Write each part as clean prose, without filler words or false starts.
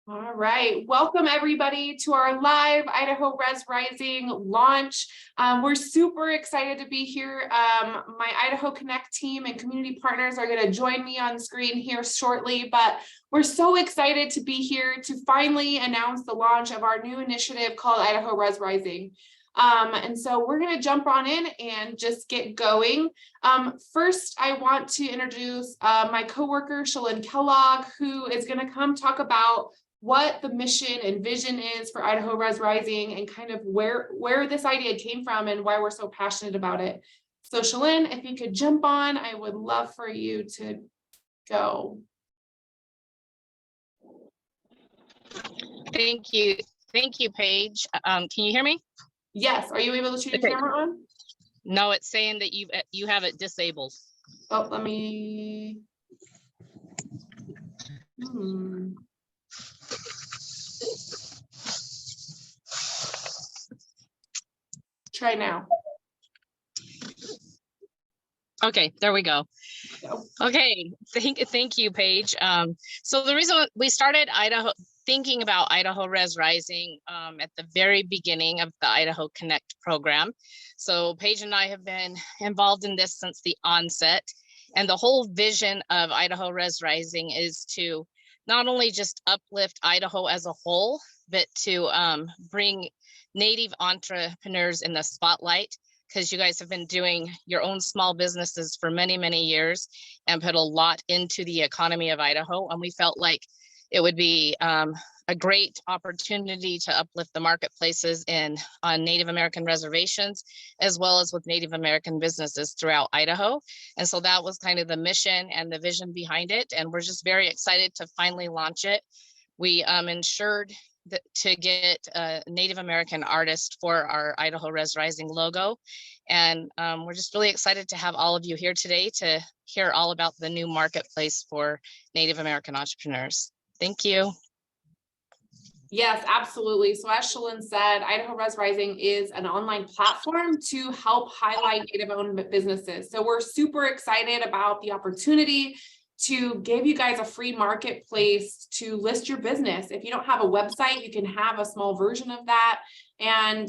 All right, welcome everybody to our live Idaho Rez Rising launch. We're super excited to be here. My Idaho Connect team and community partners are going to join me on screen here shortly, but we're so excited to be here to finally announce the launch of our new initiative called Idaho Rez Rising. And so we're going to jump on in and just get going. First, I want to introduce my coworker, Shalyn Kellogg, who is going to come talk about what the mission and vision is for Idaho Rez Rising and kind of where this idea came from and why we're so passionate about it. So Shalyn, if you could jump on, I would love for you to go. Thank you, Paige. Can you hear me? Yes. Are you able to turn your camera on? No, it's saying that you have it disabled. Oh, let me. Try now. Okay, there we go. Okay, thank you, Paige. So the reason we started thinking about Idaho Rez Rising at the very beginning of the Idaho Connect program. So Paige and I have been involved in this since the onset, and the whole vision of Idaho Rez Rising is to not only just uplift Idaho as a whole, but to bring Native entrepreneurs in the spotlight, because you guys have been doing your own small businesses for many, many years and put a lot into the economy of Idaho. And we felt like it would be a great opportunity to uplift the marketplaces on Native American reservations, as well as with Native American businesses throughout Idaho. And so that was kind of the mission and the vision behind it. And we're just very excited to finally launch it. We ensured to get a Native American artist for our Idaho Rez Rising logo. And we're just really excited to have all of you here today to hear all about the new marketplace for Native American entrepreneurs. Thank you. Yes, absolutely. So as Shalyn said, Idaho Rez Rising is an online platform to help highlight Native-owned businesses. So we're super excited about the opportunity to give you guys a free marketplace to list your business. If you don't have a website, you can have a small version of that. And,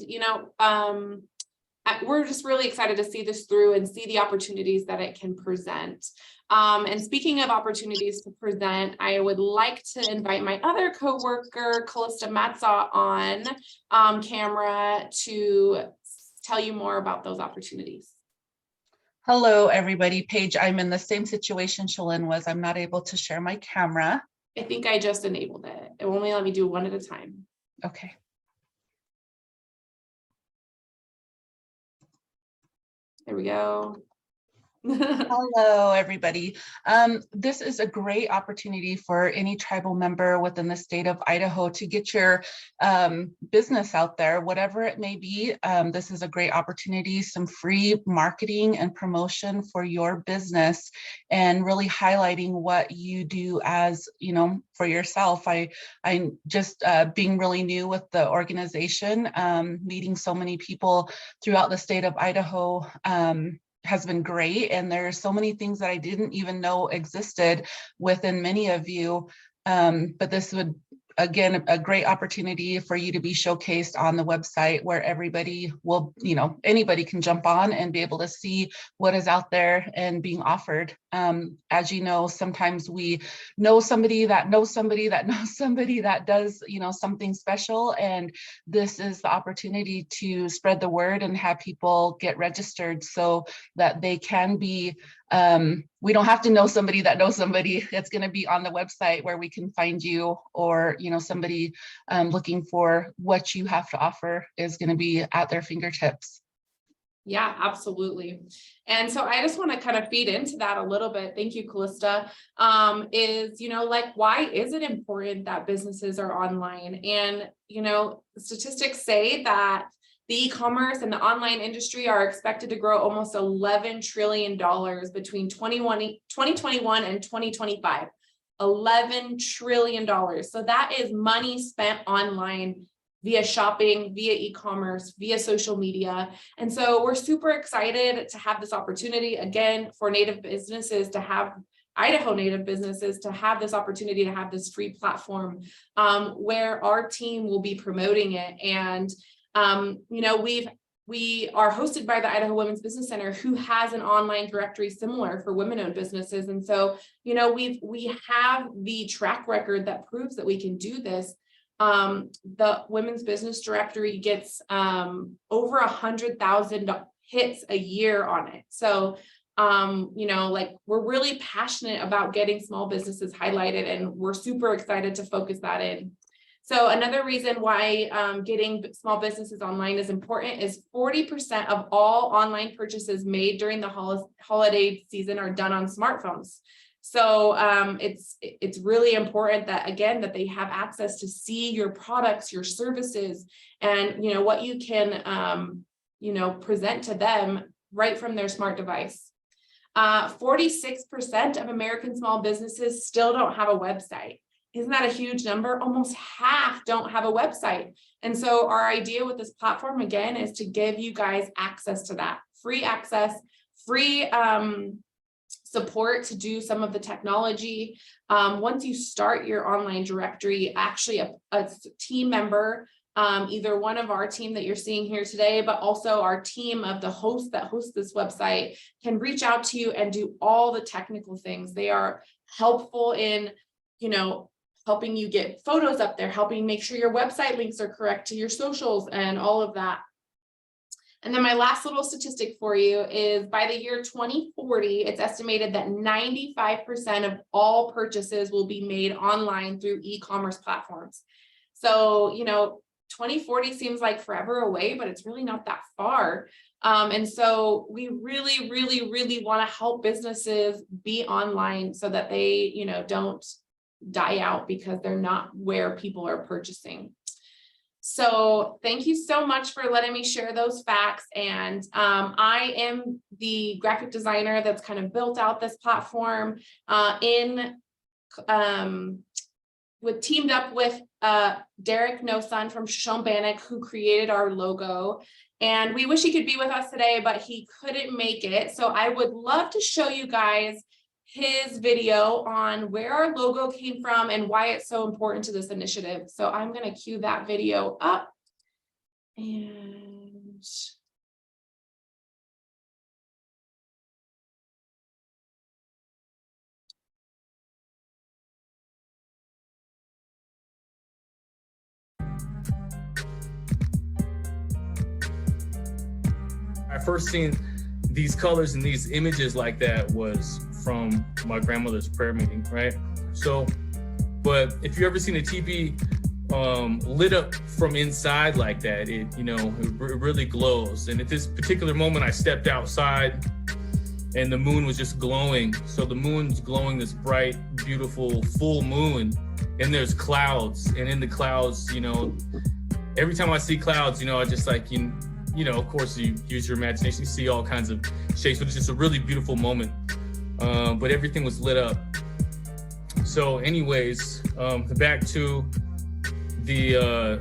we're just really excited to see this through and see the opportunities that it can present. And speaking of opportunities to present, I would like to invite my other coworker, Callista Matza, on camera to tell you more about those opportunities. Hello, everybody. Paige, I'm in the same situation Shalyn was. I'm not able to share my camera. I think I just enabled it. It will only let me do one at a time. Okay. There we go. Hello, everybody. This is a great opportunity for any tribal member within the state of Idaho to get your business out there, whatever it may be. This is a great opportunity, some free marketing and promotion for your business and really highlighting what you do as, for yourself. I'm just being really new with the organization, meeting so many people throughout the state of Idaho has been great. And there's so many things that I didn't even know existed within many of you. But this would, again, a great opportunity for you to be showcased on the website where everybody will, anybody can jump on and be able to see what is out there and being offered. As you know, sometimes we know somebody that knows somebody that knows somebody that does, something special. And this is the opportunity to spread the word and have people get registered so that they can be, we don't have to know somebody that knows somebody. It's going to be on the website where we can find you, or, somebody looking for what you have to offer is going to be at their fingertips. Yeah, absolutely. And so I just want to kind of feed into that a little bit. Thank you, Callista. Why is it important that businesses are online? And, statistics say that the e-commerce and the online industry are expected to grow almost $11 trillion between 2021 and 2025. $11 trillion. So that is money spent online via shopping, via e-commerce, via social media. And so we're super excited to have this opportunity, again, for Native businesses to have Idaho native businesses to have this opportunity to have this free platform where our team will be promoting it. And, you know, we are hosted by the Idaho Women's Business Center, who has an online directory similar for women-owned businesses. And so, you know, we have the track record that proves that we can do this. The Women's Business Directory gets over 100,000 hits a year on it. So, you know, like, we're really passionate about getting small businesses highlighted, and we're super excited to focus that in. So another reason why getting small businesses online is important is 40% of all online purchases made during the holiday season are done on smartphones. So it's really important that, again, that they have access to see your products, your services, and, you know, what you can, you know, present to them right from their smart device. 46% of American small businesses still don't have a website. Isn't that a huge number? Almost half don't have a website. And so our idea with this platform, again, is to give you guys access to that, free access, free support to do some of the technology. Once you start your online directory, actually a team member, either one of our team that you're seeing here today, but also our team of the hosts that host this website, can reach out to you and do all the technical things. They are helpful in, you know, helping you get photos up there, helping make sure your website links are correct to your socials and all of that. And then my last little statistic for you is, by the year 2040, it's estimated that 95% of all purchases will be made online through e-commerce platforms. So, you know, 2040 seems like forever away, but it's really not that far. And so we really, really, really want to help businesses be online so that they, you know, don't die out because they're not where people are purchasing. So thank you so much for letting me share those facts. And I am the graphic designer that's kind of built out this platform teamed up with Derek Nosun from Shoshone Bannock, who created our logo. And we wish he could be with us today, but he couldn't make it. So I would love to show you guys his video on where our logo came from and why it's so important to this initiative. So I'm going to cue that video up. And I first seen these colors and these images like that was from my grandmother's prayer meeting, right? So, but if you ever seen a teepee lit up from inside like that, it really glows. And at this particular moment, I stepped outside and the moon was just glowing. So the moon's glowing this bright, beautiful, full moon, and there's clouds. And in the clouds, you know, every time I see clouds, you know, I just like, you know, of course you use your imagination, you see all kinds of shapes, but it's just a really beautiful moment. But everything was lit up. So anyways, back to the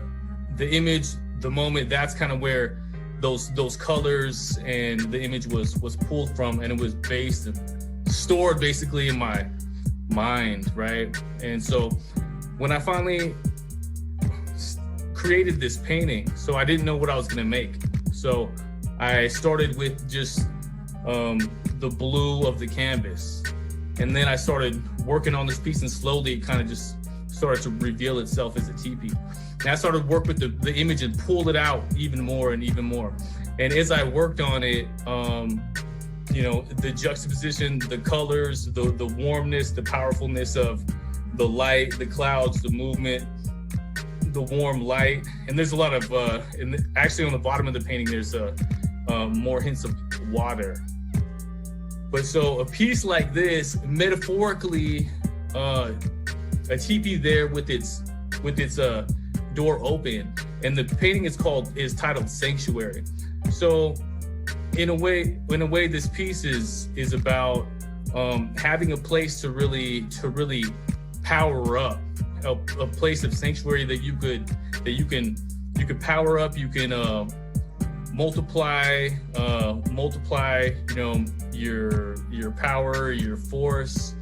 image, the moment, that's kind of where those colors and the image was pulled from, and it was based and stored basically in my mind, right? And so when I finally created this painting, so I didn't know what I was gonna make. So I started with just the blue of the canvas. And then I started working on this piece, and slowly it kind of just started to reveal itself as a teepee. And I started to work with the image and pull it out even more and even more. And as I worked on it, you know, the juxtaposition, the colors, the warmness, the powerfulness of the light, the clouds, the movement, the warm light. And there's a lot of, and actually on the bottom of the painting, there's more hints of water. But so a piece like this, metaphorically, a teepee there with its door open, and the painting is titled Sanctuary. So in a way, this piece is about having a place to really power up, a place of sanctuary that you could power up, you can multiply, you know, your power, your force,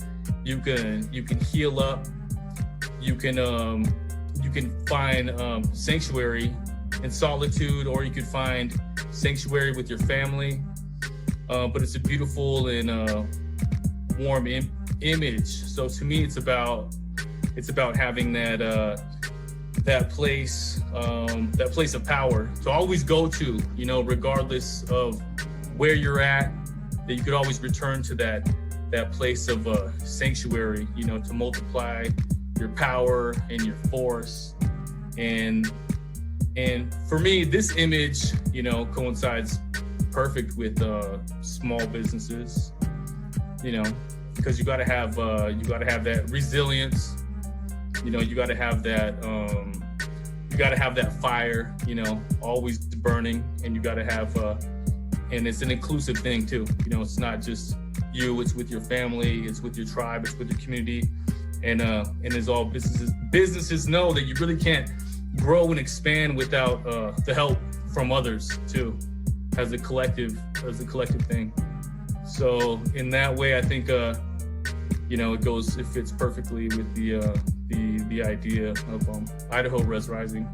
You can heal up. You can find sanctuary in solitude, or you could find sanctuary with your family. But it's a beautiful and warm image. So to me, it's about having that place of power to always go to, you know, regardless of where you're at, that you could always return to that place of sanctuary, you know, to multiply your power and your force. And for me, this image, you know, coincides perfect with small businesses, you know, because you got to have that resilience, you know, you got to have that fire, you know, always burning, and you got to have and it's an inclusive thing too, you know, it's not just you, it's with your family, it's with your tribe, it's with your community. And as all businesses know, that you really can't grow and expand without the help from others too, as a collective thing. So in that way, I think you know, it fits perfectly with the idea of Idaho Rez Rising.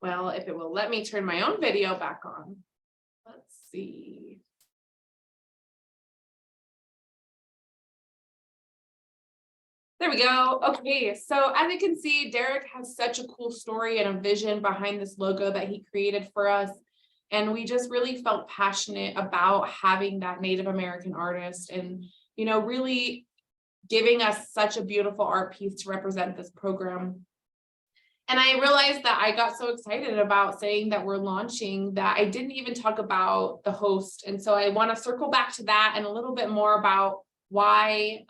Well, if it will let me turn my own video back on. Let's see. There we go. Okay, so as you can see, Derek has such a cool story and a vision behind this logo that he created for us. And we just really felt passionate about having that Native American artist and, you know, really giving us such a beautiful art piece to represent this program. And I realized that I got so excited about saying that we're launching that I didn't even talk about the host. And so I want to circle back to that and a little bit more about why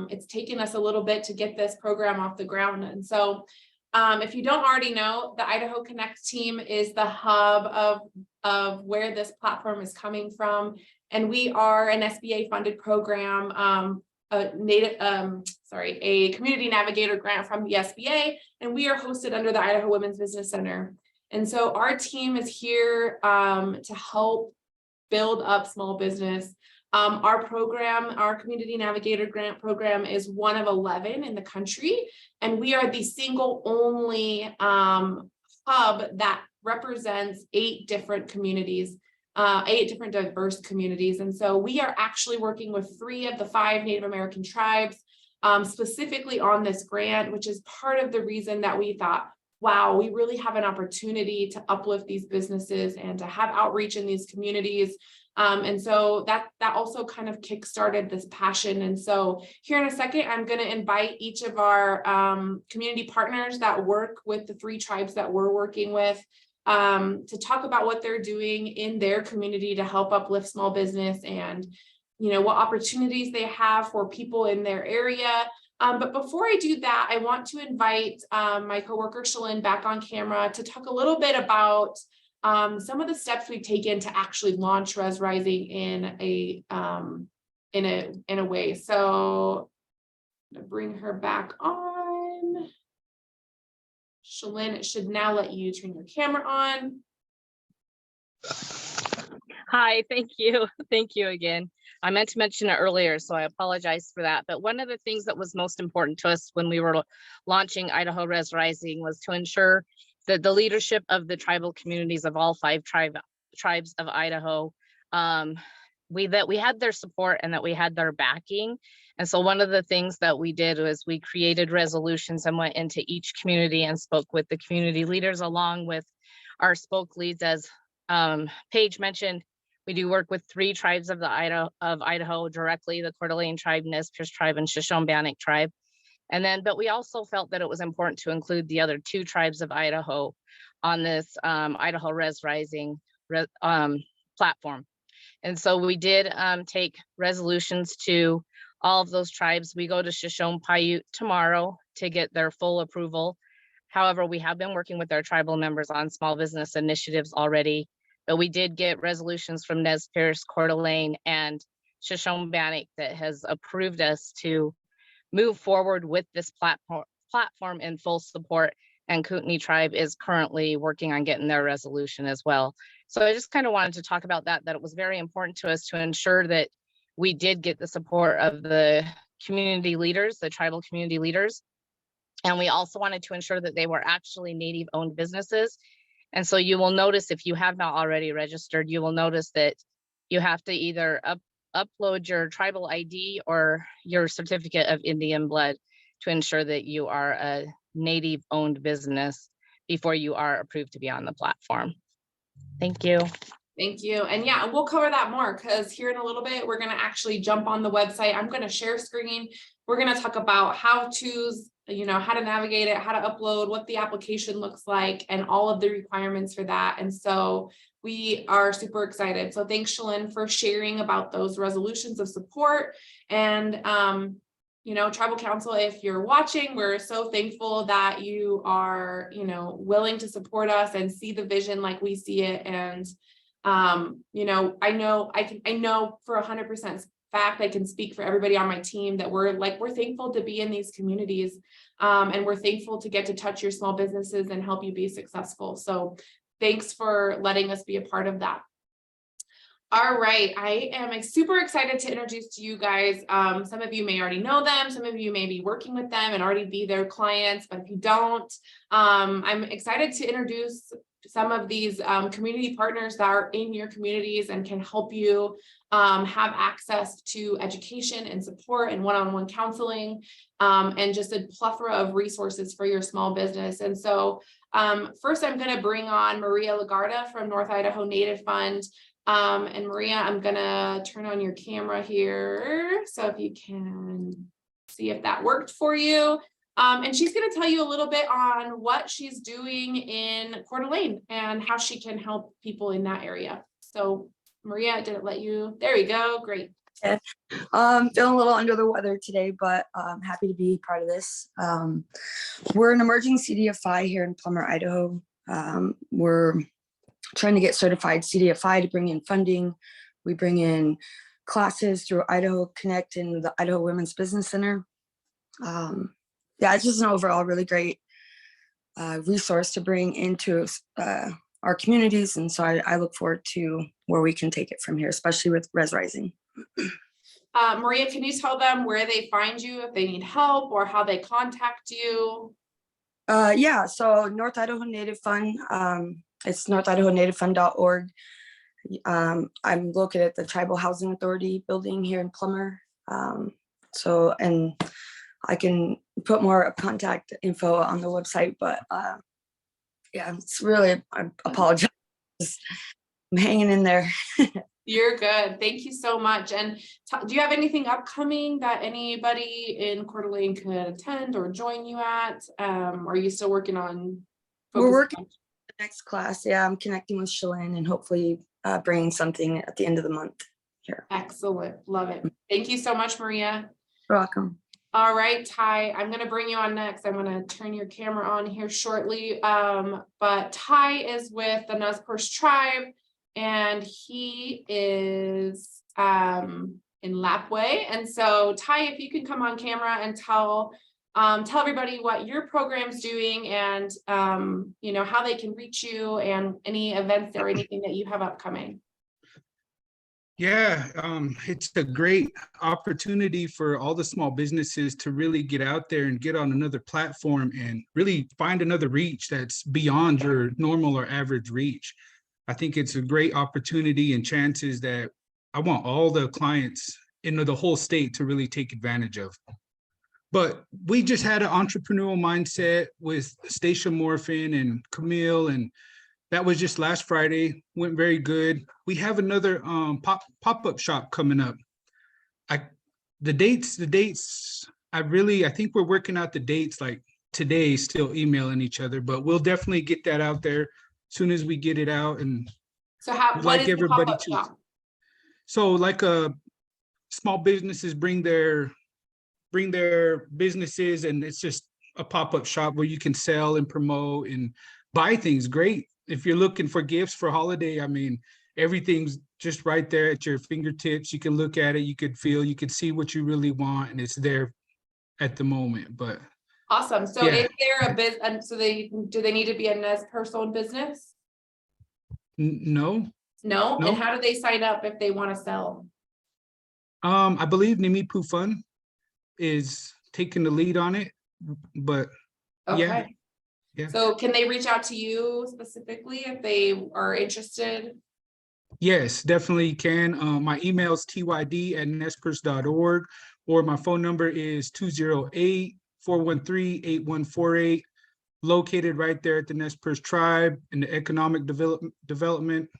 it's taken us a little bit to get this program off the ground. And so if you don't already know, the Idaho Connect team is the hub of where this platform is coming from. And we are an SBA funded program, a community navigator grant from the SBA, and we are hosted under the Idaho Women's Business Center. And so our team is here to help build up small business. Our program, our community navigator grant program, is one of 11 in the country, and we are the single only hub that represents 8 different communities. 8 different diverse communities. And so we are actually working with 3 of the 5 Native American tribes specifically on this grant, which is part of the reason that we thought, wow, we really have an opportunity to uplift these businesses and to have outreach in these communities. And so that also kind of kickstarted this passion. And so here in a second, I'm going to invite each of our community partners that work with the 3 tribes that we're working with to talk about what they're doing in their community to help uplift small business and, you know, what opportunities they have for people in their area. But before I do that, I want to invite my coworker Shalyn back on camera to talk a little bit about some of the steps we've taken to actually launch Rez Rising in a way. So I'm gonna bring her back on. Shalyn, it should now let you turn your camera on. Hi, thank you. Thank you again. I meant to mention it earlier, so I apologize for that. But one of the things that was most important to us when we were launching Idaho Rez Rising was to ensure that the leadership of the tribal communities of all 5 tribes of Idaho, we had their support and that we had their backing. And so one of the things that we did was we created resolutions and went into each community and spoke with the community leaders along with our spoke leads. As Paige mentioned, we do work with 3 tribes of Idaho directly: the Coeur d'Alene tribe, Nez Perce tribe, and Shoshone-Bannock tribe. And then, but we also felt that it was important to include the other 2 tribes of Idaho on this Idaho Rez Rising platform. And so we did take resolutions to all of those tribes. We go to Shoshone-Paiute tomorrow to get their full approval. However, we have been working with our tribal members on small business initiatives already, but we did get resolutions from Nez Perce, Coeur d'Alene, and Shoshone-Bannock that has approved us to move forward with this platform in full support, and Kootenai Tribe is currently working on getting their resolution as well. So I just kind of wanted to talk about that it was very important to us to ensure that we did get the support of the community leaders, the tribal community leaders. And we also wanted to ensure that they were actually Native owned businesses. And so you will notice, if you have not already registered, you will notice that you have to either upload your tribal ID or your certificate of Indian blood to ensure that you are a Native owned business before you are approved to be on the platform. Thank you. Thank you. And yeah, we'll cover that more, because here in a little bit, we're going to actually jump on the website. I'm going to share screen. We're going to talk about how to's, how to navigate it, how to upload, what the application looks like, and all of the requirements for that. And so we are super excited. So thanks, Shalyn, for sharing about those resolutions of support. And, Tribal Council, if you're watching, we're so thankful that you are, willing to support us and see the vision like we see it. And I know for 100% fact, I can speak for everybody on my team that we're thankful to be in these communities, and we're thankful to get to touch your small businesses and help you be successful. So thanks for letting us be a part of that. All right, I am super excited to introduce to you guys. Some of you may already know them, some of you may be working with them and already be their clients, but if you don't, I'm excited to introduce some of these community partners that are in your communities and can help you have access to education and support and one-on-one counseling, and just a plethora of resources for your small business. And so first, I'm going to bring on Maria Lagarda from North Idaho Native Fund. And Maria, I'm going to turn on your camera here, so if you can see if that worked for you. And she's going to tell you a little bit on what she's doing in Coeur d'Alene and how she can help people in that area. So Maria, did it let you? There you go. Great. Yeah. Feeling a little under the weather today, but I'm happy to be part of this. We're an emerging CDFI here in Plummer, Idaho. We're trying to get certified CDFI to bring in funding. We bring in classes through Idaho Connect and the Idaho Women's Business Center. Yeah, it's just an overall really great resource to bring into our communities. And so I look forward to where we can take it from here, especially with Rez Rising. Maria, can you tell them where they find you if they need help or how they contact you? Yeah, so North Idaho Native Fund, it's northidahonativefund.org. I'm located at the Tribal Housing Authority building here in Plummer. And I can put more contact info on the website, but yeah, it's really, I apologize. I'm hanging in there. You're good. Thank you so much. And do you have anything upcoming that anybody in Coeur d'Alene could attend or join you at? Are you still working on? We're working on the next class. Yeah, I'm connecting with Shalyn and hopefully bringing something at the end of the month here. Excellent. Love it. Thank you so much, Maria. You're welcome. All right, Ty, I'm going to bring you on next. I'm going to turn your camera on here shortly. But Ty is with the Nez Perce tribe, and he is in Lapwai. And so Ty, if you can come on camera and tell everybody what your program's doing and how they can reach you and any events or anything that you have upcoming. Yeah, it's a great opportunity for all the small businesses to really get out there and get on another platform and really find another reach that's beyond your normal or average reach. I think it's a great opportunity and chances that I want all the clients in the whole state to really take advantage of. But we just had an entrepreneurial mindset with Stacia Morphin and Camille, and that was just last Friday, went very good. We have another pop-up shop coming up. The dates, I think we're working out the dates like today, still emailing each other, but we'll definitely get that out there as soon as we get it out. And so what is everybody the pop-up shop? So like small businesses bring their businesses, and it's just a pop-up shop where you can sell and promote and buy things. Great. If you're looking for gifts for holiday, I mean, everything's just right there at your fingertips. You can look at it, you could feel, you can see what you really want, and it's there at the moment. But Awesome. So yeah. is there a business, and so do they need to be a Nez Perce business? No. No? No. And how do they sign up if they want to sell? I believe Nimi Pufun is taking the lead on it, but Okay. yeah. So can they reach out to you specifically if they are interested? Yes, definitely can. My email is tyd@nespers.org, or my phone number is 208-413-8148, located right there at the Nez Perce Tribe in the economic development.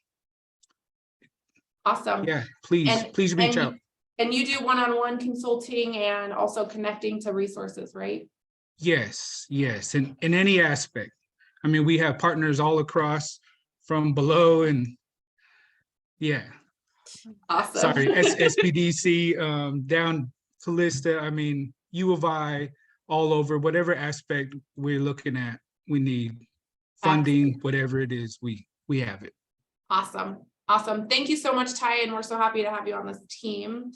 Awesome. Yeah, please reach out. And you do one-on-one consulting and also connecting to resources, right? Yes, in any aspect. I mean, we have partners all across from below and yeah. Awesome. Sorry, SPDC, down to Lista. I mean, U of I, all over, whatever aspect we're looking at, we need funding. Excellent. Whatever it is, we have it. Awesome. Awesome. Thank you so much, Ty, and we're so happy to have you on this team.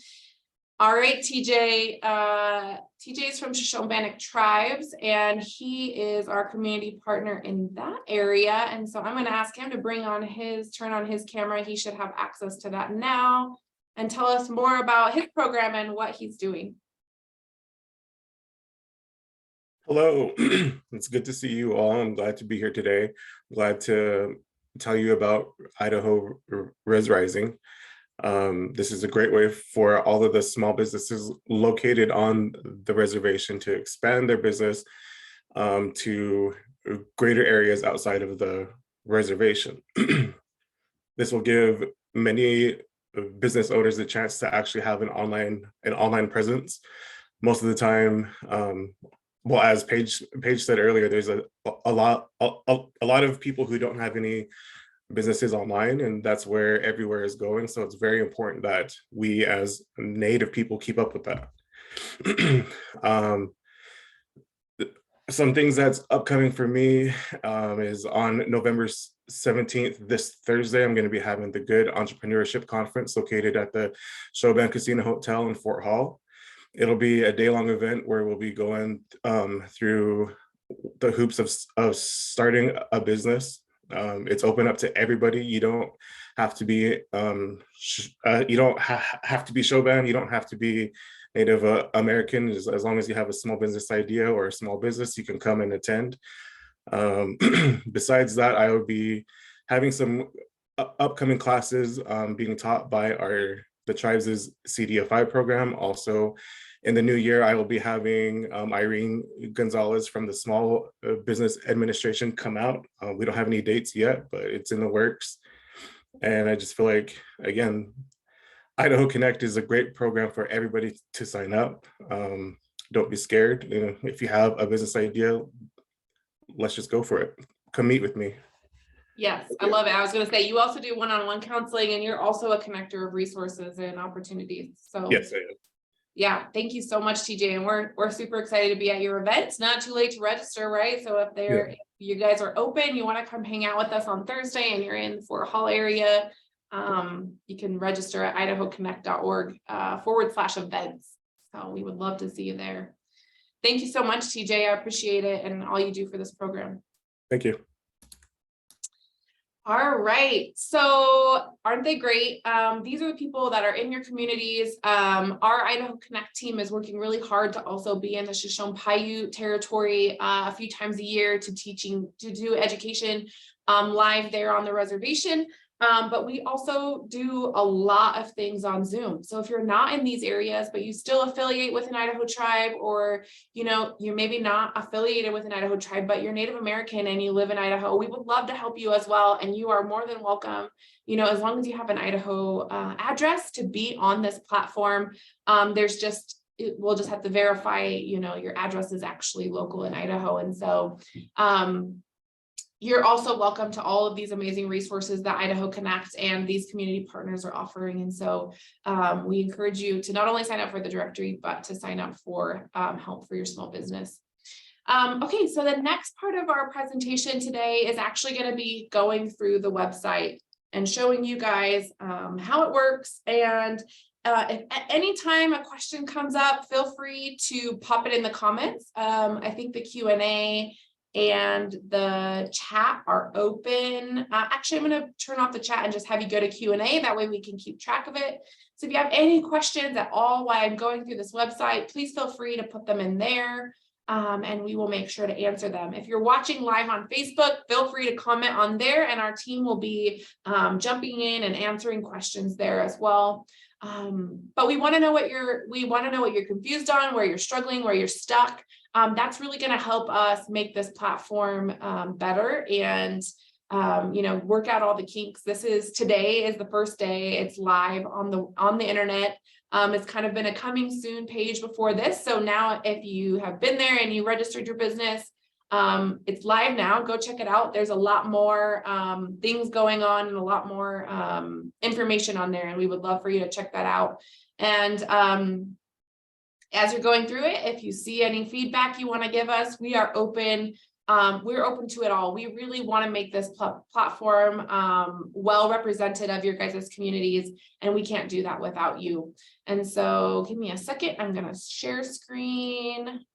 All right, TJ. TJ is from Shoshone-Bannock Tribes, and he is our community partner in that area. And so I'm going to ask him to turn on his camera. He should have access to that now, and tell us more about his program and what he's doing. Hello, it's good to see you all. I'm glad to be here today. I'm glad to tell you about Idaho Rez Rising. This is a great way for all of the small businesses located on the reservation to expand their business to greater areas outside of the reservation. This will give many business owners the chance to actually have an online presence. Most of the time, well, as Paige said earlier, there's a lot of people who don't have any businesses online, and that's where everywhere is going. So it's very important that we as Native people keep up with that. Some things that's upcoming for me is on November 17th, this Thursday, I'm going to be having the Good Entrepreneurship Conference located at the Shoban Casino Hotel in Fort Hall. It'll be a day-long event where we'll be going through the hoops of starting a business. It's open up to everybody. You don't have to be Shoban. You don't have to be Native American. As long as you have a small business idea or a small business, you can come and attend. Besides that, I will be having some upcoming classes being taught by the tribe's CDFI program. Also, in the new year, I will be having Irene Gonzalez from the Small Business Administration come out. We don't have any dates yet, but it's in the works. And I just feel like, again, Idaho Connect is a great program for everybody to sign up. Don't be scared. You know, if you have a business idea, let's just go for it. Come meet with me. Yes, I love it. I was going to say, you also do one-on-one counseling, and you're also a connector of resources and opportunities. So yes, I am. Yeah, thank you so much, TJ. And we're super excited to be at your event. It's not too late to register, right? So if you guys are open, you want to come hang out with us on Thursday and you're in the Fort Hall area, you can register at idahoconnect.org /events. So we would love to see you there. Thank you so much, TJ. I appreciate it and all you do for this program. Thank you. All right, so aren't they great? These are the people that are in your communities. Our Idaho Connect team is working really hard to also be in the Shoshone-Paiute territory a few times a year to do education live there on the reservation. But we also do a lot of things on Zoom. So if you're not in these areas, but you still affiliate with an Idaho tribe, or, you know, you're maybe not affiliated with an Idaho tribe, but you're Native American and you live in Idaho, we would love to help you as well. And you are more than welcome, you know, as long as you have an Idaho address to be on this platform. We'll just have to verify, you know, your address is actually local in Idaho. And so, you're also welcome to all of these amazing resources that Idaho Connect and these community partners are offering. And so we encourage you to not only sign up for the directory, but to sign up for help for your small business. Okay, so the next part of our presentation today is actually going to be going through the website. and showing you guys how it works. And if at any time a question comes up, feel free to pop it in the comments. I think the Q&A and the chat are open. Actually, I'm going to turn off the chat and just have you go to Q&A. That way we can keep track of it. So if you have any questions at all while I'm going through this website, please feel free to put them in there. And we will make sure to answer them. If you're watching live on Facebook, feel free to comment on there, and our team will be jumping in and answering questions there as well. But we want to know what you're confused on, where you're struggling, where you're stuck. That's really going to help us make this platform better and work out all the kinks. Today is the first day. It's live on the internet. It's kind of been a coming soon page before this. So now if you have been there and you registered your business, it's live now. Go check it out. There's a lot more things going on and a lot more information on there. And we would love for you to check that out. And as you're going through it, if you see any feedback you want to give us, we are open. We're open to it all. We really want to make this platform well represented of your guys' communities, and we can't do that without you. And so give me a second. I'm going to share screen.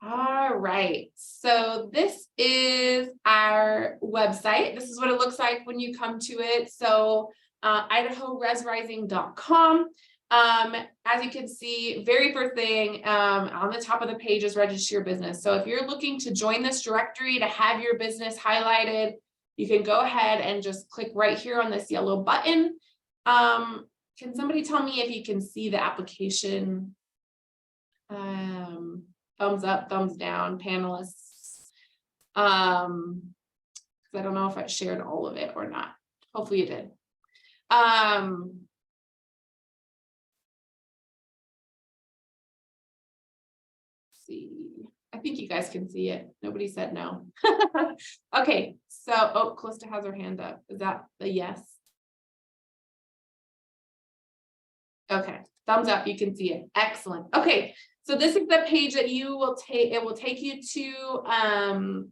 All right. So this is our website. This is what it looks like when you come to it. So IdahoRezRising.com. As you can see, very first thing on the top of the page is register your business. So if you're looking to join this directory to have your business highlighted, you can go ahead and just click right here on this yellow button. Can somebody tell me if you can see the application? Thumbs up, thumbs down, panelists. I don't know if I shared all of it or not. Hopefully you did. See, I think you guys can see it. Nobody said no. Okay, so Calista has her hand up. Is that a yes? Okay, thumbs up, you can see it. Excellent. Okay, so this is the page that you will take. It will take you to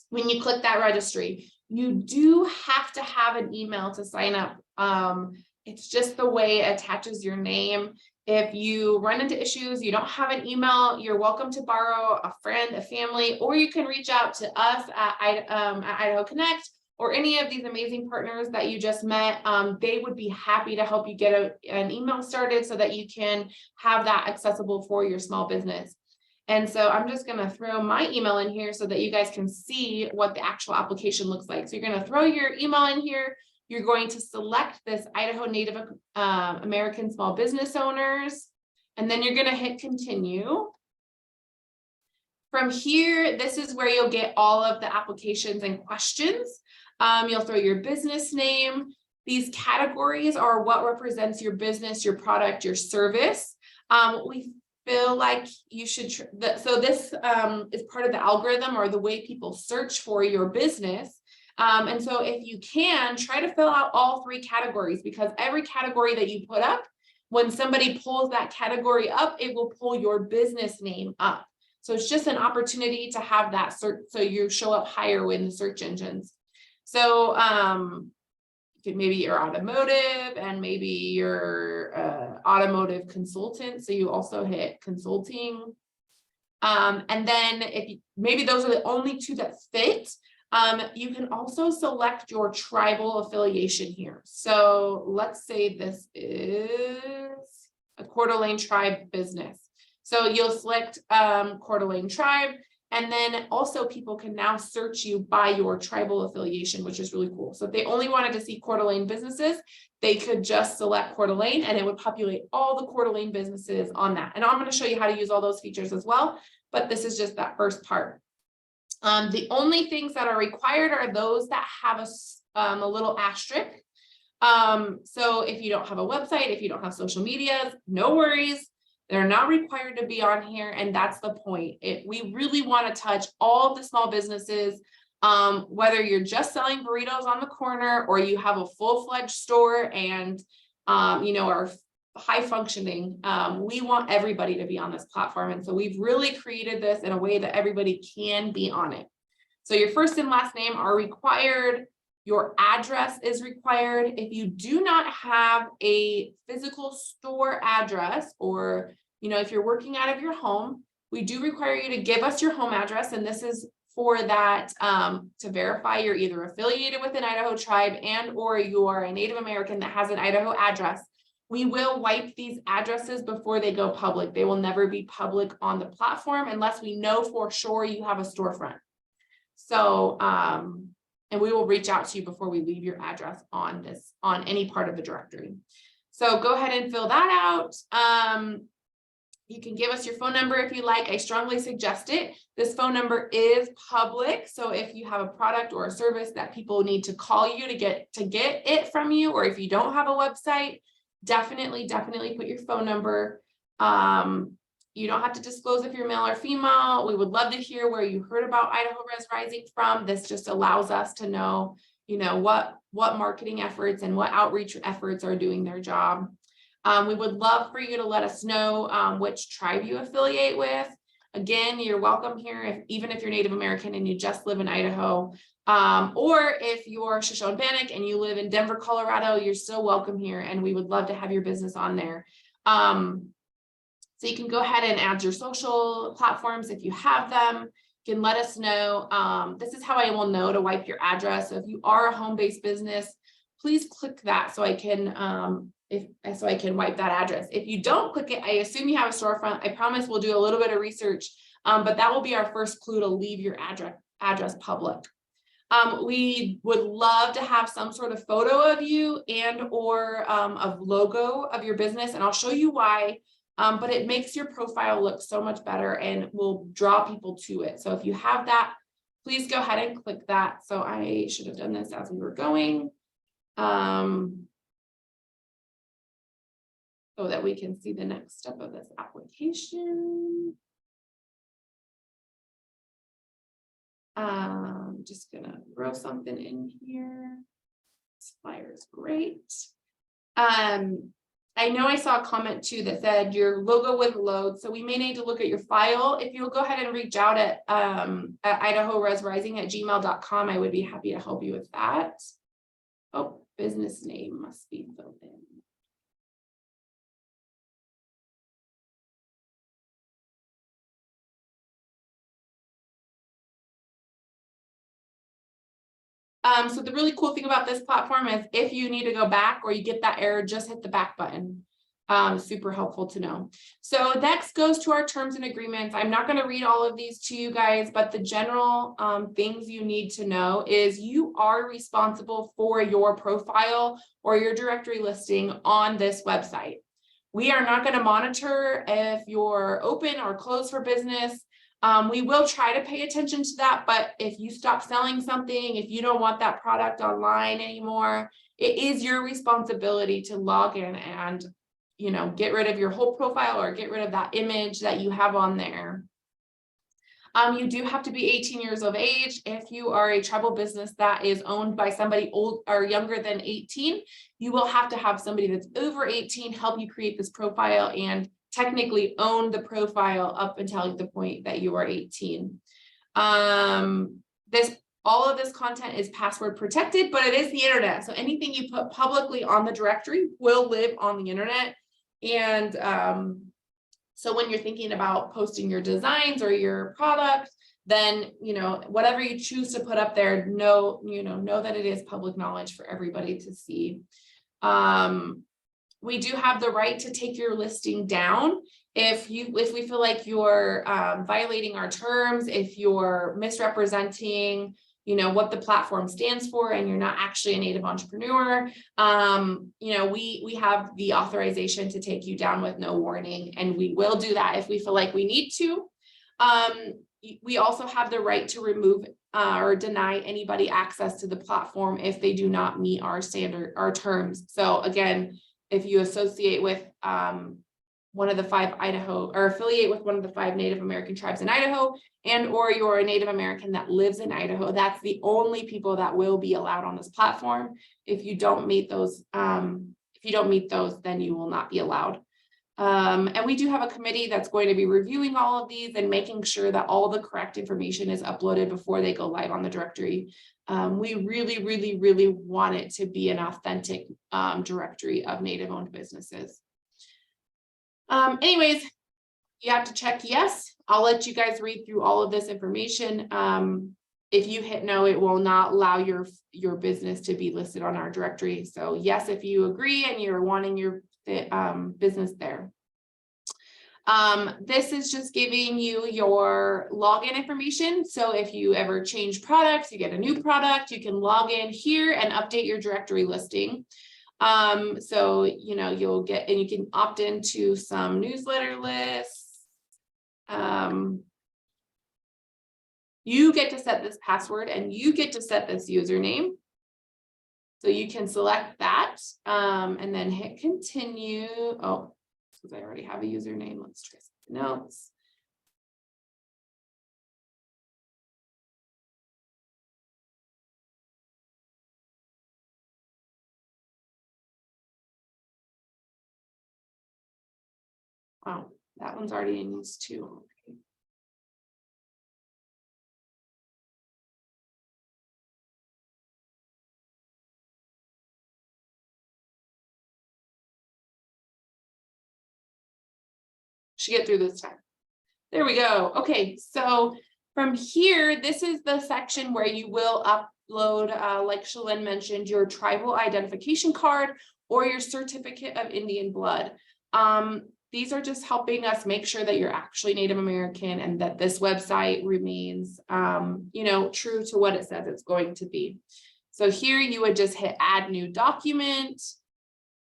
when you click that registry. You do have to have an email to sign up. It's just the way it attaches your name. If you run into issues, you don't have an email, you're welcome to borrow a friend, a family, or you can reach out to us at Idaho Connect or any of these amazing partners that you just met. They would be happy to help you get an email started so that you can have that accessible for your small business. And so I'm just going to throw my email in here so that you guys can see what the actual application looks like. So you're going to throw your email in here. You're going to select this Idaho Native American Small Business Owners, and then you're going to hit continue. From here, this is where you'll get all of the applications and questions. You'll throw your business name. These categories are what represents your business, your product, your service. We feel like you should, so this is part of the algorithm or the way people search for your business. And so if you can, try to fill out all three categories, because every category that you put up, when somebody pulls that category up, it will pull your business name up. So it's just an opportunity to have that search, so you show up higher in the search engines. So maybe you're automotive, and maybe you're automotive consultant. So you also hit consulting. And then maybe those are the only two that fit. You can also select your tribal affiliation here. So let's say this is a Coeur d'Alene tribe business. So you'll select Coeur d'Alene tribe, and then also people can now search you by your tribal affiliation, which is really cool. So if they only wanted to see Coeur d'Alene businesses, they could just select Coeur d'Alene and it would populate all the Coeur d'Alene businesses on that. And I'm going to show you how to use all those features as well, but this is just that first part. The only things that are required are those that have a little asterisk. So if you don't have a website, if you don't have social media, no worries. They're not required to be on here. And that's the point. We really want to touch all of the small businesses, whether you're just selling burritos on the corner or you have a full-fledged store and, are high functioning. We want everybody to be on this platform. And so we've really created this in a way that everybody can be on it. So your first and last name are required. Your address is required. If you do not have a physical store address, or, you know, if you're working out of your home, we do require you to give us your home address. And this is for that, to verify you're either affiliated with an Idaho tribe and or you are a Native American that has an Idaho address. We will wipe these addresses before they go public. They will never be public on the platform unless we know for sure you have a storefront. So, and we will reach out to you before we leave your address on any part of the directory. So go ahead and fill that out. You can give us your phone number if you like. I strongly suggest it. This phone number is public. So if you have a product or a service that people need to call you to get it from you, or if you don't have a website, definitely put your phone number. You don't have to disclose if you're male or female. We would love to hear where you heard about Idaho Rez Rising from. This just allows us to know, you know, what marketing efforts and what outreach efforts are doing their job. We would love for you to let us know which tribe you affiliate with. Again, you're welcome here, even if you're Native American and you just live in Idaho, or if you're Shoshone-Bannock and you live in Denver, Colorado, you're still welcome here, and we would love to have your business on there. So you can go ahead and add your social platforms if you have them. You can let us know. This is how I will know to wipe your address. So if you are a home-based business, please click that so I can wipe that address. If you don't click it, I assume you have a storefront. I promise we'll do a little bit of research, but that will be our first clue to leave your address public. We would love to have some sort of photo of you and or of logo of your business, and I'll show you why. But it makes your profile look so much better and will draw people to it. So if you have that, please go ahead and click that. So I should have done this as we were going. So that we can see the next step of this application. Just gonna throw something in here. This flyer is great. I know I saw a comment too that said your logo wouldn't load, so we may need to look at your file. If you'll go ahead and reach out at idahorezrising@gmail.com, I would be happy to help you with that. Oh, business name must be filled in. So the really cool thing about this platform is if you need to go back or you get that error, just hit the back button. Super helpful to know. So next goes to our terms and agreements. I'm not going to read all of these to you guys, but the general things you need to know is you are responsible for your profile or your directory listing on this website. We are not going to monitor if you're open or closed for business. We will try to pay attention to that, but if you stop selling something, if you don't want that product online anymore, it is your responsibility to log in and, you know, get rid of your whole profile or get rid of that image that you have on there. You do have to be 18 years of age. If you are a tribal business that is owned by somebody old or younger than 18, you will have to have somebody that's over 18 help you create this profile and technically own the profile up until the point that you are 18. All of this content is password protected, but it is the internet. So anything you put publicly on the directory will live on the internet. And so when you're thinking about posting your designs or your products, then, you know, whatever you choose to put up there, know that it is public knowledge for everybody to see. We do have the right to take your listing down if we feel like you're violating our terms, if you're misrepresenting, you know, what the platform stands for, and you're not actually a Native entrepreneur. You know, we have the authorization to take you down with no warning, and we will do that if we feel like we need to. We also have the right to remove or deny anybody access to the platform if they do not meet our terms. So again, if you associate with one of the 5 Idaho or affiliate with one of the 5 Native American tribes in Idaho, and or you're a Native American that lives in Idaho, that's the only people that will be allowed on this platform. If you don't meet those, then you will not be allowed. And we do have a committee that's going to be reviewing all of these and making sure that all the correct information is uploaded before they go live on the directory. We really, really, really want it to be an authentic directory of Native-owned businesses. Anyways, you have to check yes. I'll let you guys read through all of this information. If you hit no, it will not allow your business to be listed on our directory. So yes, if you agree and you're wanting your business there. This is just giving you your login information. So if you ever change products, you get a new product, you can log in here and update your directory listing. So, you know, you'll get, and you can opt into some newsletter lists. You get to set this password and you get to set this username. So you can select that and then hit continue. Oh, because I already have a username. Let's try something else. Oh, that one's already in use too. Okay. Should get through this time. There we go. Okay, so from here, this is the section where you will upload, like Shalyn mentioned, your tribal identification card or your certificate of Indian blood. These are just helping us make sure that you're actually Native American and that this website remains, you know, true to what it says it's going to be. So here you would just hit add new document.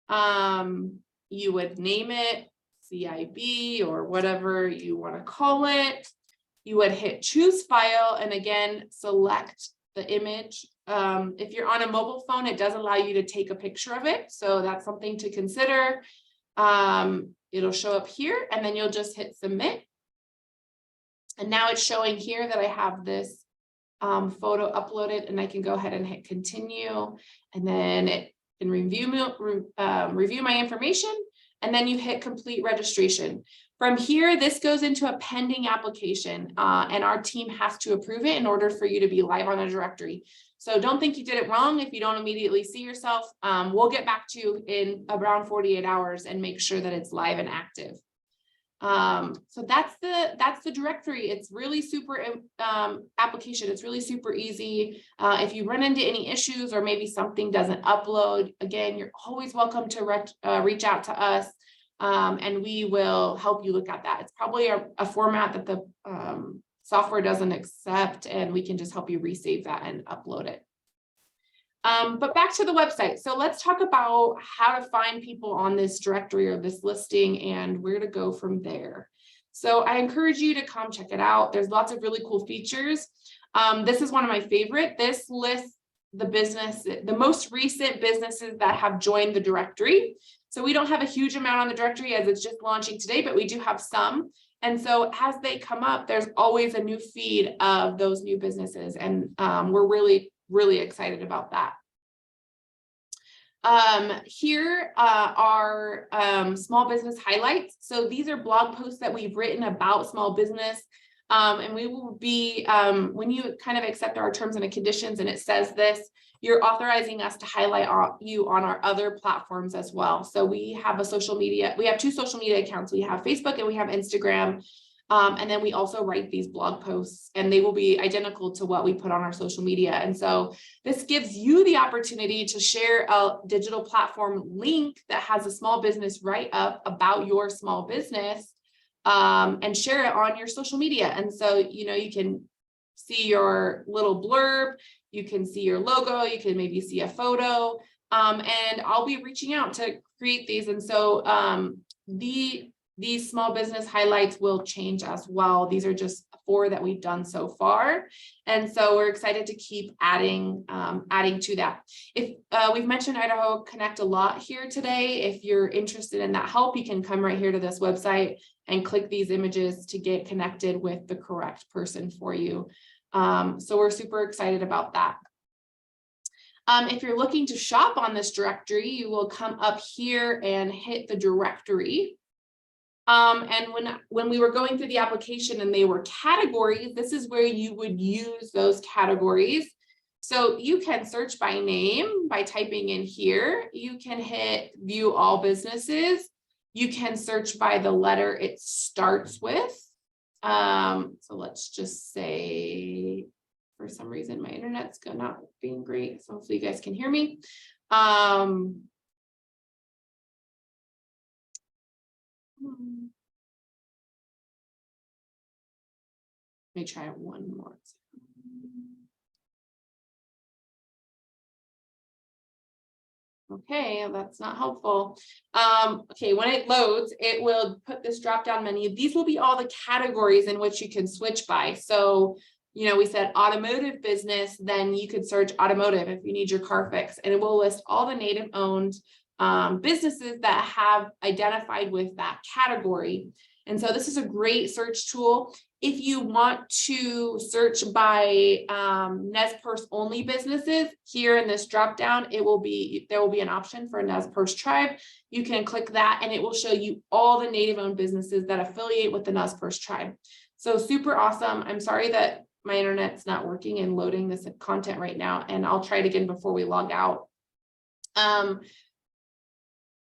You would name it CIB or whatever you want to call it. You would hit choose file and again, select the image. If you're on a mobile phone, it does allow you to take a picture of it. So that's something to consider. It'll show up here and then you'll just hit submit. And now it's showing here that I have this photo uploaded and I can go ahead and hit continue. And then it can review my information. And then you hit complete registration. From here, this goes into a pending application and our team has to approve it in order for you to be live on a directory. So don't think you did it wrong if you don't immediately see yourself. We'll get back to you in around 48 hours and make sure that it's live and active. So that's the directory. It's really super application. It's really super easy. If you run into any issues or maybe something doesn't upload, again, you're always welcome to reach out to us and we will help you look at that. It's probably a format that the software doesn't accept and we can just help you resave that and upload it. But back to the website. So let's talk about how to find people on this directory or this listing and where to go from there. So I encourage you to come check it out. There's lots of really cool features. This is one of my favorite. This lists the most recent businesses that have joined the directory. So we don't have a huge amount on the directory as it's just launching today, but we do have some. And so as they come up, there's always a new feed of those new businesses. And we're really, really excited about that. Here are small business highlights. So these are blog posts that we've written about small business. And we will be, when you kind of accept our terms and conditions and it says this, you're authorizing us to highlight you on our other platforms as well. So we have a social media, we have 2 social media accounts. We have Facebook and we have Instagram. And then we also write these blog posts and they will be identical to what we put on our social media. And so this gives you the opportunity to share a digital platform link that has a small business write-up about your small business and share it on your social media. And so, you know, you can see your little blurb, you can see your logo, you can maybe see a photo, and I'll be reaching out to create these. And so these small business highlights will change as well. These are just 4 that we've done so far. And so we're excited to keep adding to that. If we've mentioned Idaho Connect a lot here today, if you're interested in that help, you can come right here to this website and click these images to get connected with the correct person for you. So we're super excited about that. If you're looking to shop on this directory, you will come up here and hit the directory. And when we were going through the application and they were categories, this is where you would use those categories. So you can search by name by typing in here. You can hit view all businesses. You can search by the letter it starts with. So let's just say, for some reason, my internet's not being great. So hopefully you guys can hear me. Let me try one more. Okay, that's not helpful. Okay, when it loads, it will put this drop down menu. These will be all the categories in which you can switch by. So, you know, we said automotive business, then you could search automotive if you need your car fixed, and it will list all the native owned businesses that have identified with that category. And so this is a great search tool. If you want to search by Nez Perce only businesses, here in this drop down, there will be an option for Nez Perce tribe. You can click that and it will show you all the native owned businesses that affiliate with the Nez Perce tribe. So super awesome. I'm sorry that my internet's not working and loading this content right now, and I'll try it again before we log out.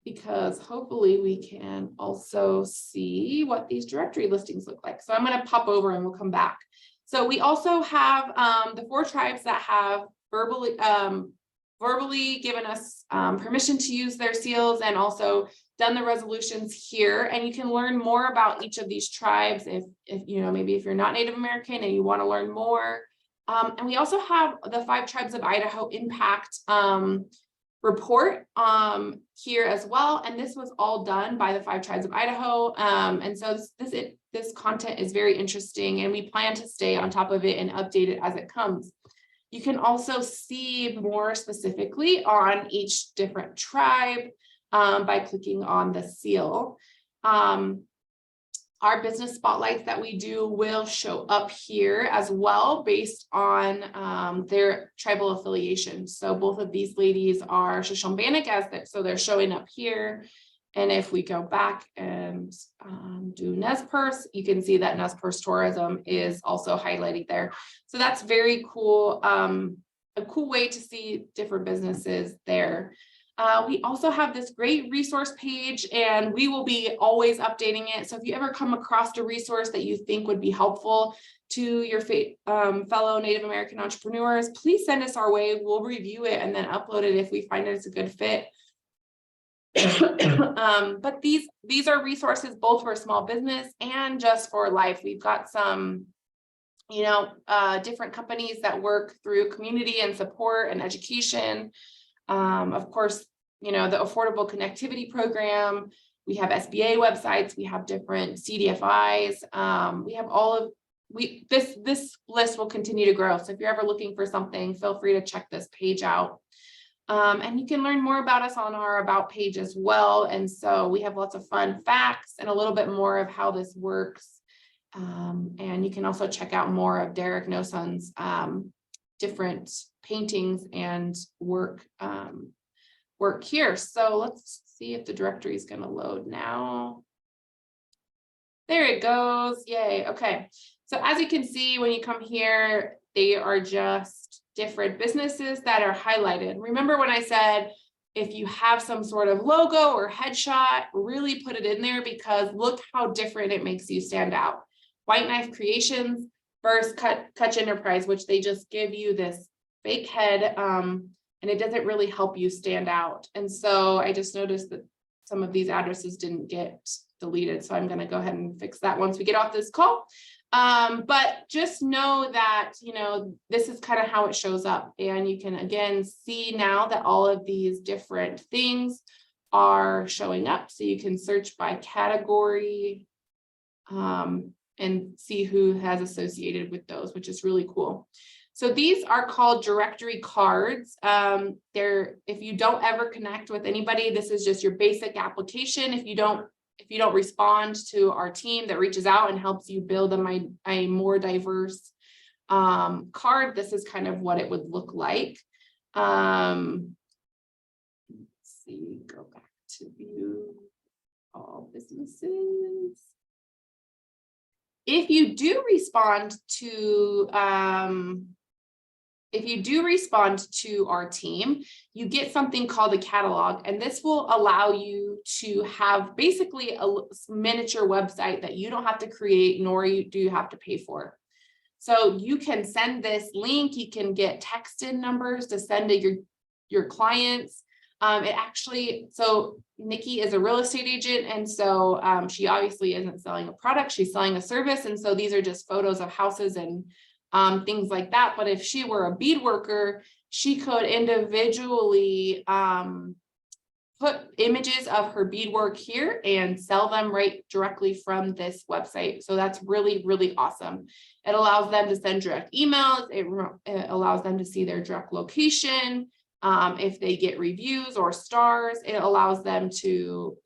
Because hopefully we can also see what these directory listings look like. So I'm going to pop over and we'll come back. So we also have the 4 tribes that have verbally given us permission to use their seals and also done the resolutions here. And you can learn more about each of these tribes if you know, maybe if you're not Native American and you want to learn more. And we also have the 5 tribes of Idaho impact report here as well, and this was all done by the 5 tribes of Idaho, and so this content is very interesting, and we plan to stay on top of it and update it as it comes. You can also see more specifically on each different tribe by clicking on the seal. Our business spotlights that we do will show up here as well based on their tribal affiliation. So both of these ladies are Shoshone-Bannock, so they're showing up here. And if we go back and do Nez Perce, you can see that Nez Perce tourism is also highlighted there. So that's very cool, a cool way to see different businesses there. We also have this great resource page, and we will be always updating it. So if you ever come across a resource that you think would be helpful to your fellow Native American entrepreneurs, please send us our way. We'll review it and then upload it if we find it's a good fit. But these are resources both for small business and just for life. We've got some, you know, different companies that work through community and support and education. Of course, you know, the Affordable Connectivity Program, we have SBA websites, we have different CDFIs, we have all of, this list will continue to grow. So if you're ever looking for something, feel free to check this page out. And you can learn more about us on our About page as well. And so we have lots of fun facts and a little bit more of how this works. And you can also check out more of Derek Noson's different paintings and work here. So let's see if the directory is going to load now. There it goes. Yay. Okay. So as you can see, when you come here, they are just different businesses that are highlighted. Remember when I said, if you have some sort of logo or headshot, really put it in there, because look how different it makes you stand out. White Knife Creations versus Kutch Enterprise, which they just give you this fake head, and it doesn't really help you stand out. And so I just noticed that some of these addresses didn't get deleted. So I'm going to go ahead and fix that once we get off this call. But just know that, you know, this is kind of how it shows up. And you can again see now that all of these different things are showing up. So you can search by category and see who has associated with those, which is really cool. So these are called directory cards. If you don't ever connect with anybody, this is just your basic application. If you don't respond to our team that reaches out and helps you build a more diverse card, this is kind of what it would look like. Let's see, go back to view all businesses. If you do respond to our team, you get something called a catalog, and this will allow you to have basically a miniature website that you don't have to create, nor do you have to pay for. So you can send this link, you can get texted numbers to send to your clients. So Nikki is a real estate agent, and so she obviously isn't selling a product, she's selling a service. And so these are just photos of houses and things like that. But if she were a bead worker, she could individually put images of her beadwork here and sell them right directly from this website. So that's really, really awesome. It allows them to send direct emails. It allows them to see their direct location. If they get reviews or stars, it allows them to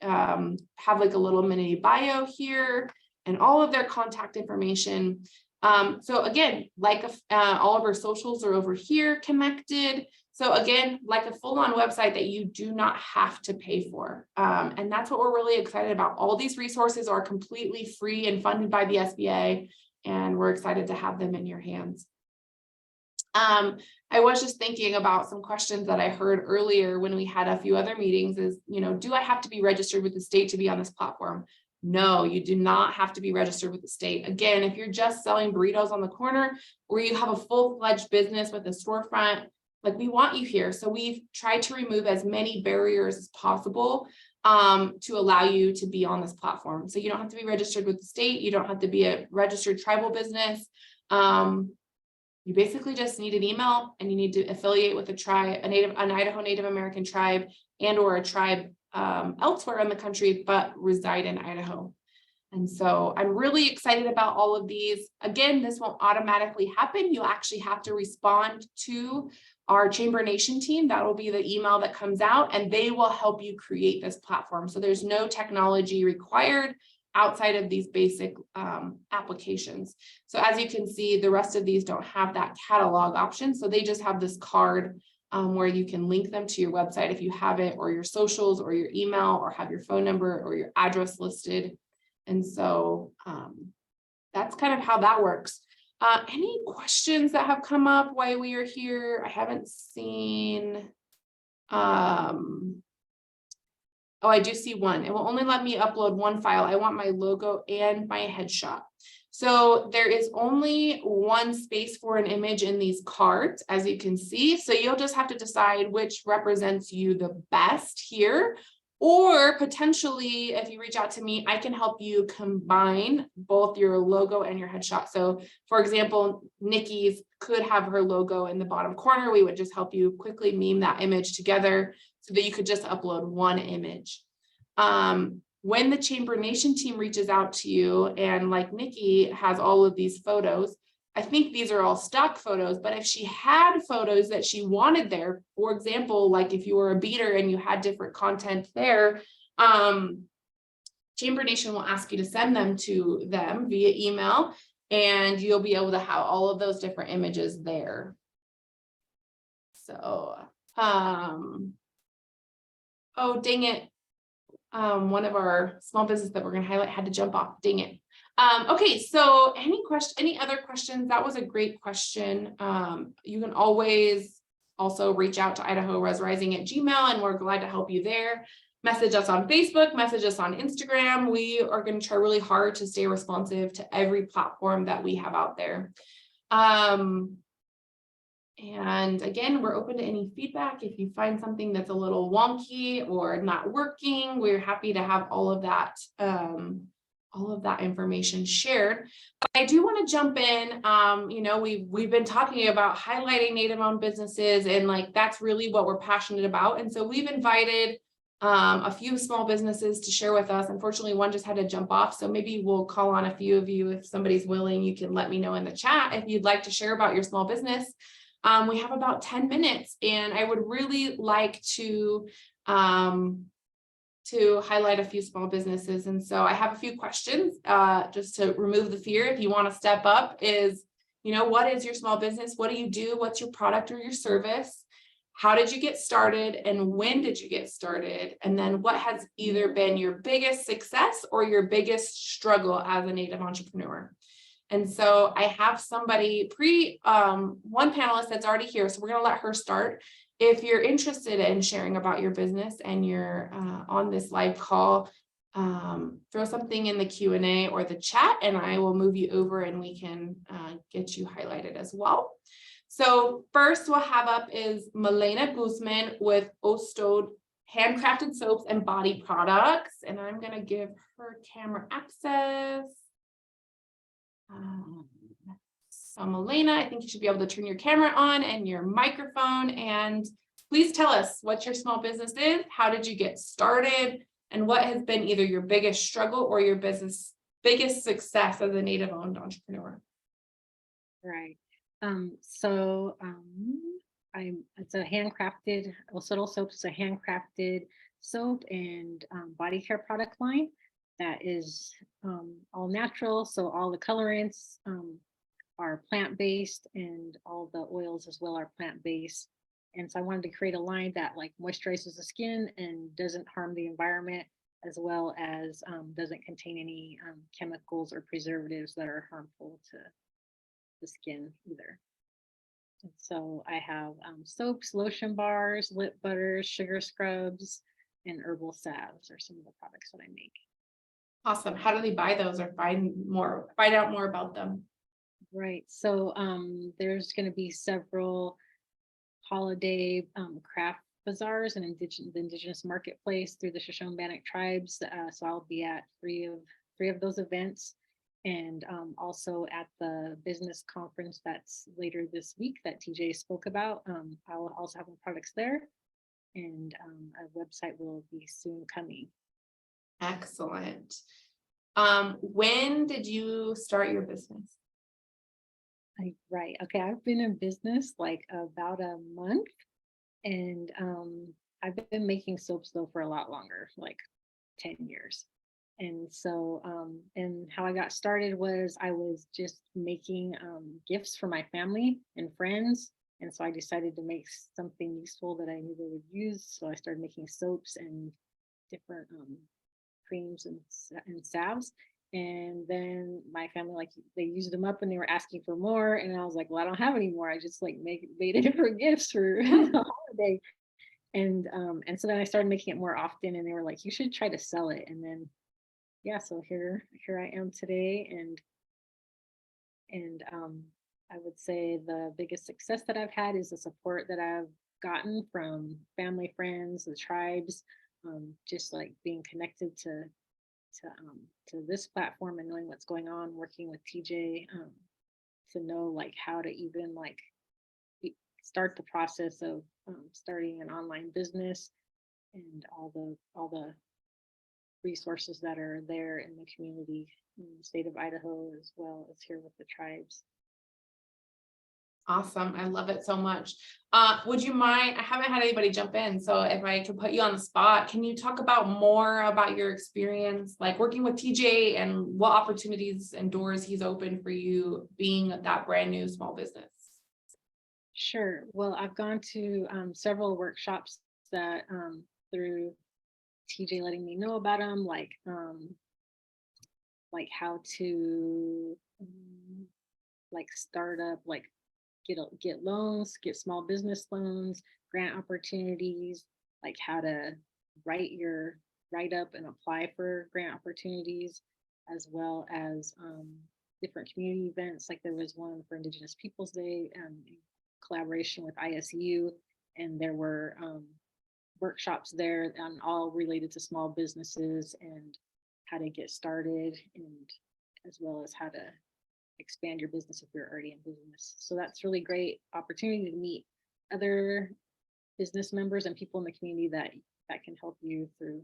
have like a little mini bio here and all of their contact information. So again, like all of our socials are over here connected. So again, like a full-on website that you do not have to pay for. And that's what we're really excited about. All these resources are completely free and funded by the SBA, and we're excited to have them in your hands. I was just thinking about some questions that I heard earlier when we had a few other meetings is, do I have to be registered with the state to be on this platform? No, you do not have to be registered with the state. Again, if you're just selling burritos on the corner, or you have a full-fledged business with a storefront, like, we want you here. So we've tried to remove as many barriers as possible to allow you to be on this platform. So you don't have to be registered with the state. You don't have to be a registered tribal business. You basically just need an email, and you need to affiliate with a tribe, an Idaho Native American tribe, and or a tribe elsewhere in the country, but reside in Idaho. And so I'm really excited about all of these. Again, this won't automatically happen. You actually have to respond to our Chamber Nation team. That will be the email that comes out, and they will help you create this platform. So there's no technology required outside of these basic applications. So as you can see, the rest of these don't have that catalog option. So they just have this card where you can link them to your website if you have it, or your socials, or your email, or have your phone number or your address listed. And so that's kind of how that works. Any questions that have come up while we are here? I haven't seen. Oh, I do see one. It will only let me upload one file. I want my logo and my headshot. So there is only one space for an image in these cards, as you can see. So you'll just have to decide which represents you the best here. Or potentially, if you reach out to me, I can help you combine both your logo and your headshot. So for example, Nikki's could have her logo in the bottom corner. We would just help you quickly meme that image together so that you could just upload one image. When the Chamber Nation team reaches out to you, and like Nikki has all of these photos, I think these are all stock photos, but if she had photos that she wanted there, for example, like if you were a beater and you had different content there, Chamber Nation will ask you to send them to them via email, and you'll be able to have all of those different images there. So, oh, dang it. One of our small business that we're going to highlight had to jump off. Dang it. Okay, so any other questions? That was a great question. You can always also reach out to IdahoRezRising@gmail, and we're glad to help you there. Message us on Facebook, message us on Instagram. We are going to try really hard to stay responsive to every platform that we have out there. And again, we're open to any feedback. If you find something that's a little wonky or not working, we're happy to have all of that information shared. But I do want to jump in. We've been talking about highlighting Native-owned businesses, and like that's really what we're passionate about. And so we've invited a few small businesses to share with us. Unfortunately, one just had to jump off, so maybe we'll call on a few of you. If somebody's willing, you can let me know in the chat if you'd like to share about your small business. We have about 10 minutes, and I would really like to highlight a few small businesses. And so I have a few questions just to remove the fear. If you want to step up, is, what is your small business? What do you do? What's your product or your service? how did you get started and when did you get started? And then what has either been your biggest success or your biggest struggle as a Native entrepreneur? And so I have somebody one panelist that's already here, so we're going to let her start. If you're interested in sharing about your business and you're on this live call, throw something in the Q&A or the chat, and I will move you over and we can get you highlighted as well. So first we'll have up is Milena Guzman with Ostod Handcrafted Soaps and Body Products. And I'm going to give her camera access. So Milena, I think you should be able to turn your camera on and your microphone. And please tell us what your small business is. How did you get started? And what has been either your biggest struggle or your business biggest success as a Native-owned entrepreneur? Right. It's a handcrafted, Osoro Soap is a handcrafted soap and body care product line that is all natural. So all the colorants are plant-based and all the oils as well are plant-based. And so I wanted to create a line that like moisturizes the skin and doesn't harm the environment, as well as doesn't contain any chemicals or preservatives that are harmful to the skin either. And so I have soaps, lotion bars, lip butters, sugar scrubs, and herbal salves are some of the products that I make. Awesome. How do they buy those or find out more about them? Right. So there's going to be several holiday craft bazaars and the indigenous marketplace through the Shoshone-Bannock tribes. So I'll be at three of those events. And also at the business conference that's later this week that TJ spoke about. I will also have my products there, and a website will be soon coming. Excellent. When did you start your business? Right. Okay. I've been in business like about a month, and I've been making soaps though for a lot longer, like 10 years. And so, and how I got started was I was just making gifts for my family and friends. And so I decided to make something useful that I knew they would use. So I started making soaps and different creams and salves. And then my family, like they used them up and they were asking for more. And I was like, well, I don't have any more. I just like made it for gifts for the holiday. And so then I started making it more often and they were like, you should try to sell it. And then yeah, so here I am today, and I would say the biggest success that I've had is the support that I've gotten from family, friends, the tribes, just like being connected to this platform and knowing what's going on, working with TJ to know like how to even like start the process of starting an online business and all the resources that are there in the community in the state of Idaho, as well as here with the tribes. Awesome. I love it so much. Would you mind, I haven't had anybody jump in, so if I could put you on the spot, can you talk about more about your experience, like working with TJ and what opportunities and doors he's opened for you being that brand new small business? Sure. Well, I've gone to several workshops that through TJ letting me know about them, like how to like start up, like get loans, get small business loans, grant opportunities, like how to write up and apply for grant opportunities, as well as different community events. Like there was one for Indigenous Peoples Day in collaboration with ISU, and there were workshops there and all related to small businesses and how to get started, and as well as how to expand your business if you're already in business. So that's really great opportunity to meet other business members and people in the community that can help you through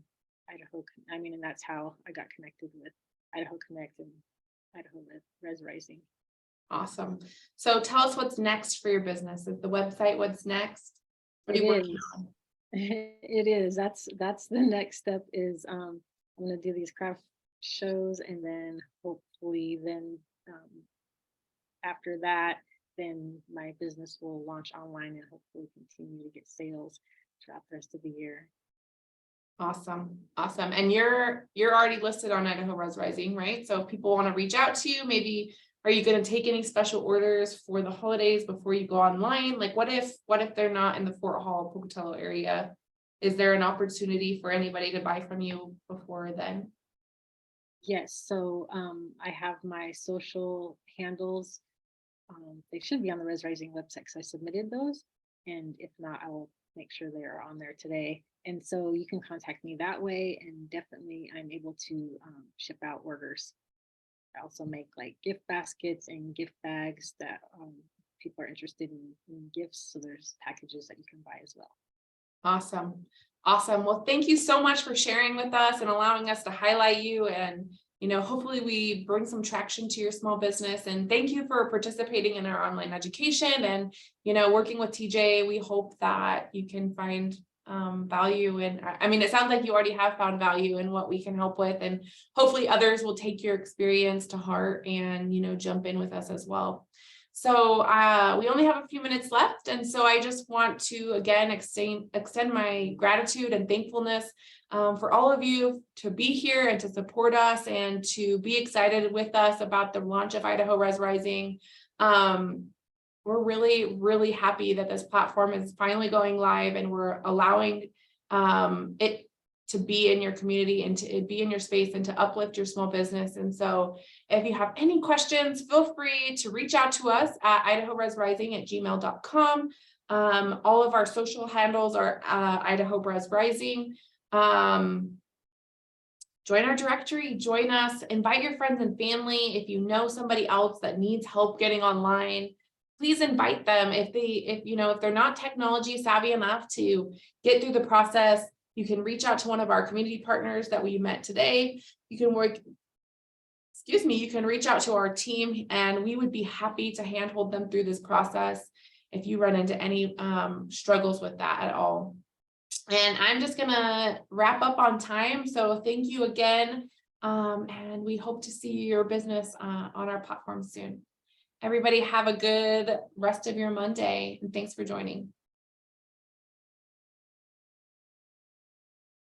Idaho. I mean, and that's how I got connected with Idaho Connect and Idaho Rez Rising. Awesome. So tell us what's next for your business. Is the website what's next? What are you working on? It is. That's the next step is I'm going to do these craft shows, and then hopefully then after that then my business will launch online and hopefully continue to get sales throughout the rest of the year. Awesome. Awesome. And you're already listed on Idaho Rez Rising, right? So if people want to reach out to you, maybe, are you going to take any special orders for the holidays before you go online? Like what if they're not in the Fort Hall, Pocatello area? Is there an opportunity for anybody to buy from you before then? Yes, so I have my social handles. They should be on the Rez Rising website because I submitted those. And if not, I will make sure they are on there today. And so you can contact me that way, and definitely I'm able to ship out orders. I also make like gift baskets and gift bags that people are interested in gifts. So there's packages that you can buy as well. Awesome. Awesome. Well, thank you so much for sharing with us and allowing us to highlight you, and hopefully we bring some traction to your small business. And thank you for participating in our online education and working with TJ. We hope that you can find value, and I mean, it sounds like you already have found value in what we can help with, and hopefully others will take your experience to heart and jump in with us as well. So we only have a few minutes left, and so I just want to again extend my gratitude and thankfulness for all of you to be here and to support us and to be excited with us about the launch of Idaho Rez Rising. We're really, really happy that this platform is finally going live, and we're allowing it to be in your community and to be in your space and to uplift your small business. And so if you have any questions, feel free to reach out to us at idahorezrising@gmail.com. All of our social handles are Idaho Rez Rising. Join our directory, join us, invite your friends and family. If you know somebody else that needs help getting online, please invite them. If they're not technology savvy enough to get through the process, you can reach out to one of our community partners that we met today. You can reach out to our team, and we would be happy to handhold them through this process if you run into any struggles with that at all. And I'm just gonna wrap up on time. So thank you again. And we hope to see your business on our platform soon. Everybody have a good rest of your Monday, and thanks for joining.